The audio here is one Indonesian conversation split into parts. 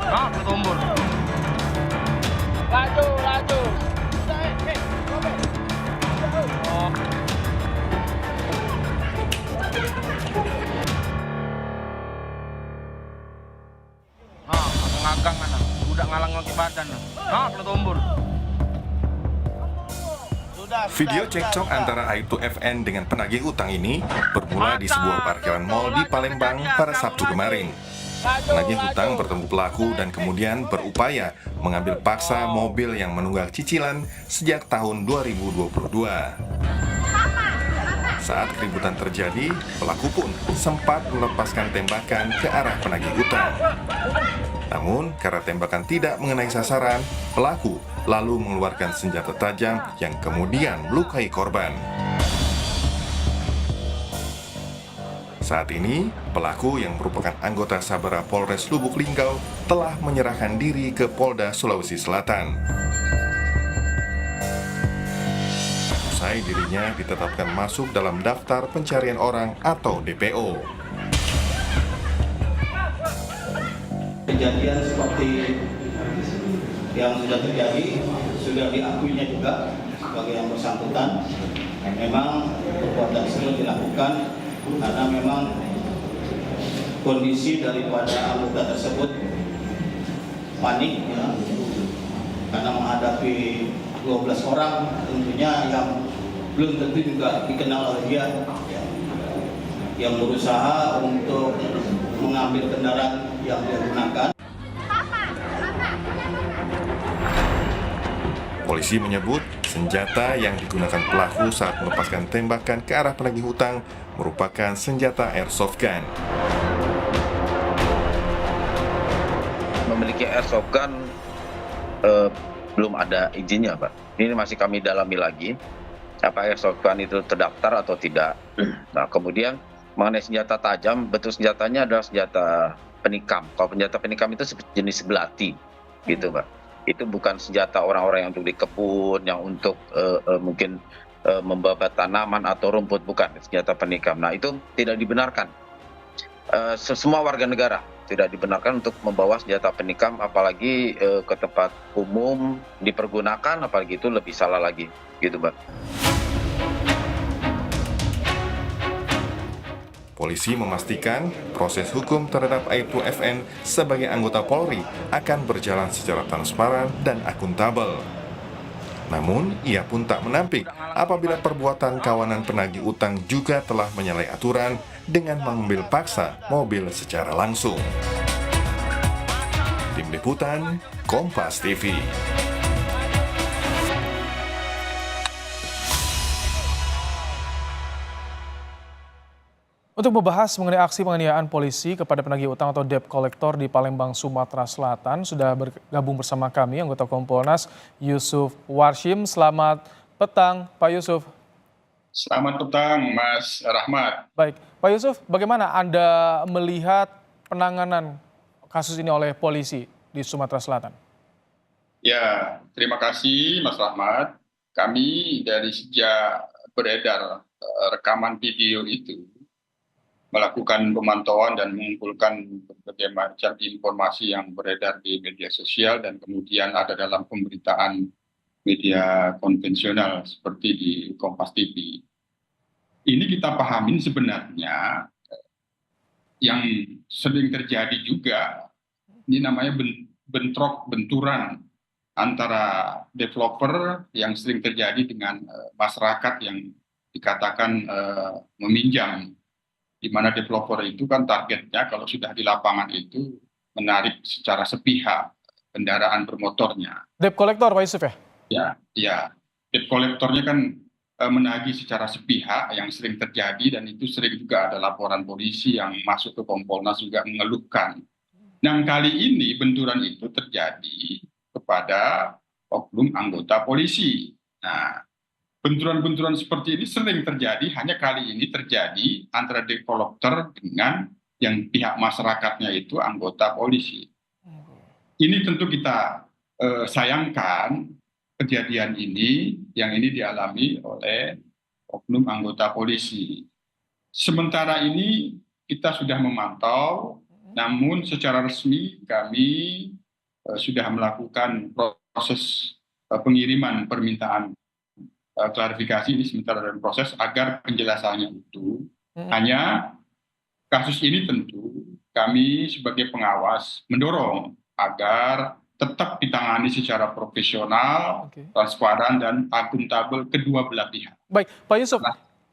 Ah, ketumbur. Laju, laju. Udah, Robert. Oh, ah, ngagang kan. Udah ngalang lagi badan. Ah, ketumbur. Video cekcok antara Aibtu FN dengan penagih utang ini bermula di sebuah parkiran mal di Palembang pada Sabtu kemarin. Penagih utang bertemu pelaku dan kemudian berupaya mengambil paksa mobil yang menunggak cicilan sejak tahun 2022. Saat keributan terjadi, pelaku pun sempat melepaskan tembakan ke arah penagih utang. Namun, karena tembakan tidak mengenai sasaran, pelaku lalu mengeluarkan senjata tajam yang kemudian melukai korban. Saat ini, pelaku yang merupakan anggota Sabara Polres Lubuk Linggau telah menyerahkan diri ke Polda Sulawesi Selatan. Usai dirinya ditetapkan masuk dalam daftar pencarian orang atau DPO. Kejadian seperti yang sudah terjadi sudah diakuinya juga sebagai yang bersangkutan. Memang perbuatan tersebut dilakukan karena memang kondisi daripada anggota tersebut panik ya, karena menghadapi 12 orang tentunya yang belum tentu juga dikenal oleh dia ya, yang berusaha untuk mengambil kendaraan yang dia gunakan. Polisi menyebut senjata yang digunakan pelaku saat melepaskan tembakan ke arah penagih hutang merupakan senjata airsoft gun. Memiliki airsoft gun belum ada izinnya, Pak. Ini masih kami dalami lagi, apa airsoft gun itu terdaftar atau tidak. Nah, kemudian mengenai senjata tajam, betul senjatanya adalah senjata penikam. Kalau senjata penikam itu jenis belati, gitu, Pak. Itu bukan senjata orang-orang yang untuk di kebun, yang untuk mungkin membabat tanaman atau rumput, bukan senjata penikam. Nah, itu tidak dibenarkan. Semua warga negara tidak dibenarkan untuk membawa senjata penikam, apalagi ke tempat umum dipergunakan, apalagi itu lebih salah lagi, gitu, Mbak. Polisi memastikan proses hukum terhadap Aibtu FN sebagai anggota Polri akan berjalan secara transparan dan akuntabel. Namun, ia pun tak menampik apabila perbuatan kawanan penagih utang juga telah menyalahi aturan dengan mengambil paksa mobil secara langsung. Tim Liputan, Kompas TV. Untuk membahas mengenai aksi penganiayaan polisi kepada penagih utang atau debt collector di Palembang, Sumatera Selatan, sudah bergabung bersama kami anggota Kompolnas Yusuf Warshim. Selamat petang, Pak Yusuf. Selamat petang, Mas Rahmat. Baik, Pak Yusuf, bagaimana Anda melihat penanganan kasus ini oleh polisi di Sumatera Selatan? Ya, terima kasih Mas Rahmat. Kami dari sejak beredar rekaman video itu melakukan pemantauan dan mengumpulkan berbagai macam informasi yang beredar di media sosial dan kemudian ada dalam pemberitaan media konvensional seperti di Kompas TV. Ini kita pahamin sebenarnya yang sering terjadi juga, ini namanya benturan antara developer yang sering terjadi dengan masyarakat yang dikatakan meminjam, di mana developer itu kan targetnya kalau sudah di lapangan itu menarik secara sepihak kendaraan bermotornya. Debt collector, Pak Yusuf ya? Ya, debt collectornya kan menagih secara sepihak yang sering terjadi, dan itu sering juga ada laporan polisi yang masuk ke Kompolnas juga mengeluhkan. Nah, kali ini benturan itu terjadi kepada oknum anggota polisi. Nah, benturan-benturan seperti ini sering terjadi, hanya kali ini terjadi antara debt collector dengan yang pihak masyarakatnya itu anggota polisi. Ini tentu kita sayangkan kejadian ini, yang ini dialami oleh oknum anggota polisi. Sementara ini kita sudah memantau namun secara resmi kami sudah melakukan proses pengiriman permintaan klarifikasi ini sementara dalam proses agar penjelasannya itu. Hanya kasus ini tentu kami sebagai pengawas mendorong agar tetap ditangani secara profesional, transparan, dan akuntabel kedua belah pihak. Baik, Pak Yusuf,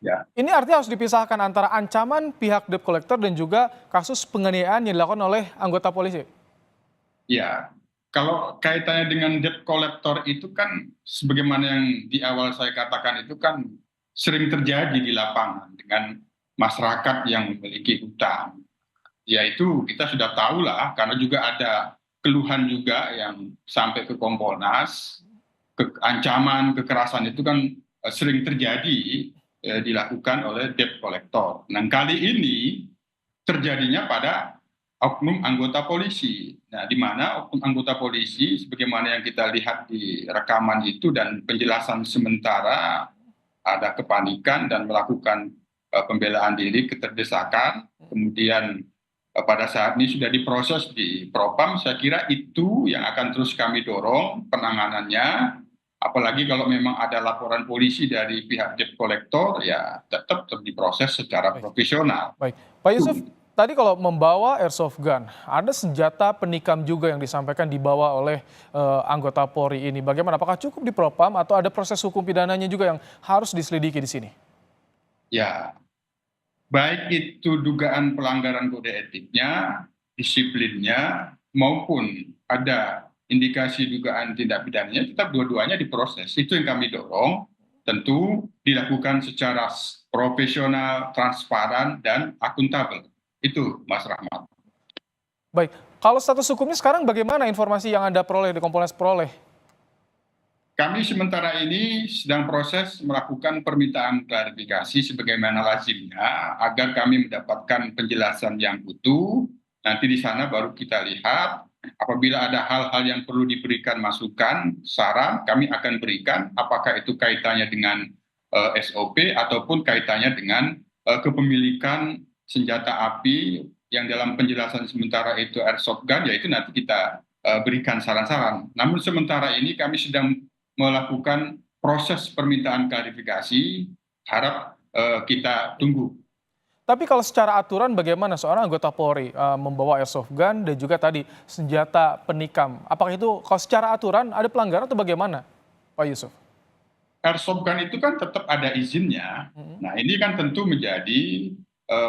Ya. ini artinya harus dipisahkan antara ancaman pihak debt collector dan juga kasus penganiayaan yang dilakukan oleh anggota polisi. Ya, kalau kaitannya dengan debt collector itu kan sebagaimana yang di awal saya katakan itu kan sering terjadi di lapangan dengan masyarakat yang memiliki hutang. Yaitu kita sudah tahu lah, karena juga ada keluhan juga yang sampai ke Kompolnas, ancaman kekerasan itu kan sering terjadi dilakukan oleh debt collector. Nah, kali ini terjadinya pada oknum anggota polisi. Nah, di mana oknum anggota polisi, sebagaimana yang kita lihat di rekaman itu dan penjelasan sementara, ada kepanikan dan melakukan pembelaan diri, keterdesakan, kemudian pada saat ini sudah diproses di Propam. Saya kira itu yang akan terus kami dorong penanganannya, apalagi kalau memang ada laporan polisi dari pihak debt collector, ya tetap diproses secara profesional. Baik, Pak Yusuf, tadi kalau membawa airsoft gun, ada senjata penikam juga yang disampaikan dibawa oleh anggota Polri ini. Bagaimana? Apakah cukup di Propam atau ada proses hukum pidananya juga yang harus diselidiki di sini? Ya, baik itu dugaan pelanggaran kode etiknya, disiplinnya, maupun ada indikasi dugaan tindak pidananya, tetap dua-duanya diproses. Itu yang kami dorong, tentu dilakukan secara profesional, transparan, dan akuntabel. Itu Mas Rahmat. Baik, kalau status hukumnya sekarang bagaimana informasi yang Anda peroleh di Kompolnas peroleh? Kami sementara ini sedang proses melakukan permintaan klarifikasi sebagaimana lazimnya agar kami mendapatkan penjelasan yang utuh. Nanti di sana baru kita lihat apabila ada hal-hal yang perlu diberikan masukan, saran, kami akan berikan apakah itu kaitannya dengan SOP ataupun kaitannya dengan kepemilikan senjata api yang dalam penjelasan sementara itu airsoft gun, yaitu nanti kita berikan saran-saran. Namun sementara ini kami sedang melakukan proses permintaan klarifikasi, harap kita tunggu. Tapi kalau secara aturan bagaimana seorang anggota Polri membawa airsoft gun dan juga tadi senjata penikam? Apakah itu kalau secara aturan ada pelanggaran atau bagaimana, Pak Yusuf? Airsoft gun itu kan tetap ada izinnya. Nah, ini kan tentu menjadi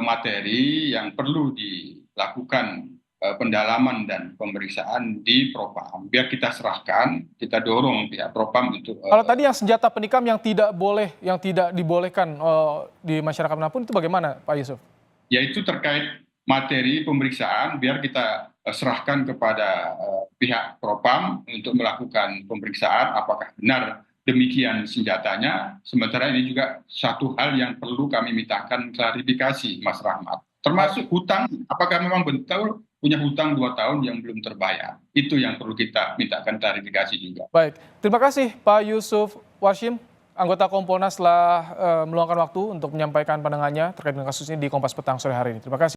materi yang perlu dilakukan pendalaman dan pemeriksaan di Propam. Biar kita serahkan, kita dorong pihak Propam untuk. Kalau tadi yang senjata penikam yang tidak dibolehkan di masyarakat manapun itu bagaimana, Pak Yusuf? Yaitu terkait materi pemeriksaan, biar kita serahkan kepada pihak Propam untuk melakukan pemeriksaan apakah benar demikian senjatanya. Sementara ini juga satu hal yang perlu kami mintakan klarifikasi, Mas Rahmat. Termasuk hutang, apakah memang betul punya hutang 2 tahun yang belum terbayar. Itu yang perlu kita mintakan klarifikasi juga. Baik, terima kasih Pak Yusuf Warshim, anggota Kompolnas telah meluangkan waktu untuk menyampaikan pandangannya terkait dengan kasus ini di Kompas Petang sore hari ini. Terima kasih.